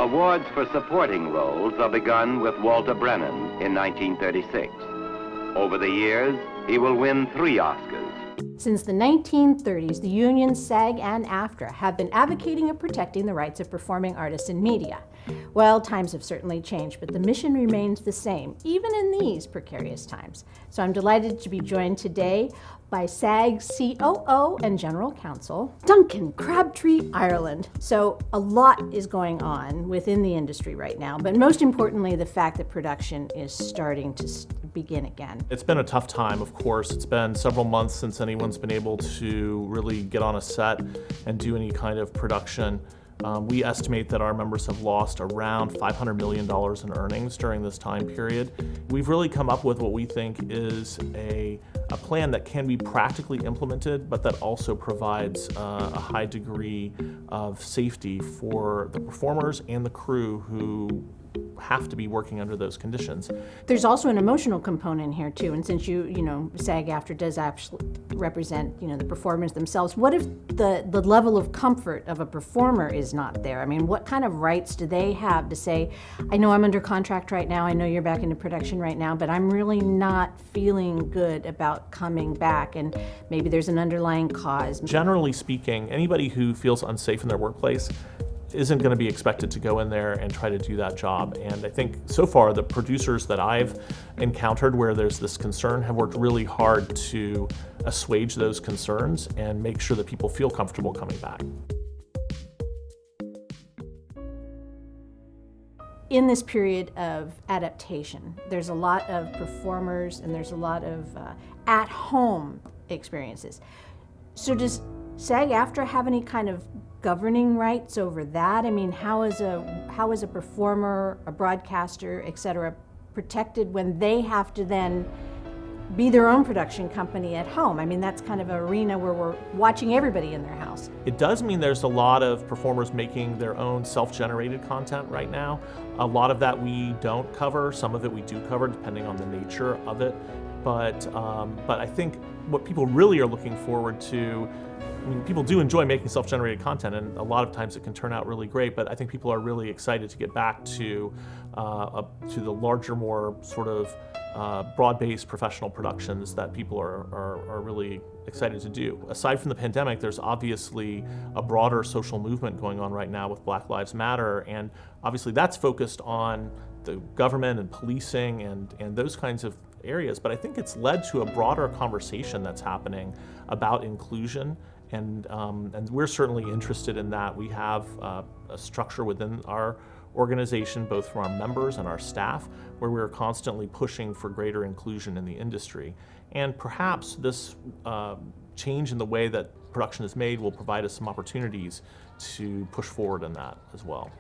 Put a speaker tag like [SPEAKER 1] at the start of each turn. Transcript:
[SPEAKER 1] Awards for supporting roles are begun with Walter Brennan in 1936. Over the years, he will win 3 Oscars.
[SPEAKER 2] Since the 1930s, the unions SAG and AFTRA have been advocating and protecting the rights of performing artists in media. Well, times have certainly changed, but the mission remains the same, even in these precarious times. So I'm delighted to be joined today by SAG COO and General Counsel, Duncan Crabtree-Ireland. So a lot is going on within the industry right now, but most importantly, the fact that production is starting to begin again.
[SPEAKER 3] It's been a tough time, of course. It's been several months since anyone's been able to really get on a set and do any kind of production. We estimate that our members have lost around $500 million in earnings during this time period. We've really come up with what we think is a plan that can be practically implemented, but that also provides a high degree of safety for the performers and the crew who have to be working under those conditions.
[SPEAKER 2] There's also an emotional component here too, and since SAG-AFTRA does actually represent, the performers themselves, what if the level of comfort of a performer is not there? I mean, what kind of rights do they have to say, I know I'm under contract right now, I know you're back into production right now, but I'm really not feeling good about coming back, and maybe there's an underlying cause.
[SPEAKER 3] Generally speaking, anybody who feels unsafe in their workplace isn't going to be expected to go in there and try to do that job. And I think so far the producers that I've encountered where there's this concern have worked really hard to assuage those concerns and make sure that people feel comfortable coming back.
[SPEAKER 2] In this period of adaptation, there's a lot of performers and there's a lot of at-home experiences. So does SAG-AFTRA have any kind of governing rights over that? I mean, how is a performer, a broadcaster, et cetera, protected when they have to then be their own production company at home? I mean, that's kind of an arena where we're watching everybody in their house.
[SPEAKER 3] It does mean there's a lot of performers making their own self-generated content right now. A lot of that we don't cover, some of it we do cover depending on the nature of it. But I think what people really are looking forward to, I mean, people do enjoy making self-generated content, and a lot of times it can turn out really great, but I think people are really excited to get back to the larger, more sort of broad-based professional productions that people are really excited to do. Aside from the pandemic, there's obviously a broader social movement going on right now with Black Lives Matter, and obviously that's focused on the government and policing and those kinds of areas, but I think it's led to a broader conversation that's happening about inclusion, and we're certainly interested in that. We have a structure within our organization, both from our members and our staff, where we're constantly pushing for greater inclusion in the industry. And perhaps this change in the way that production is made will provide us some opportunities to push forward in that as well.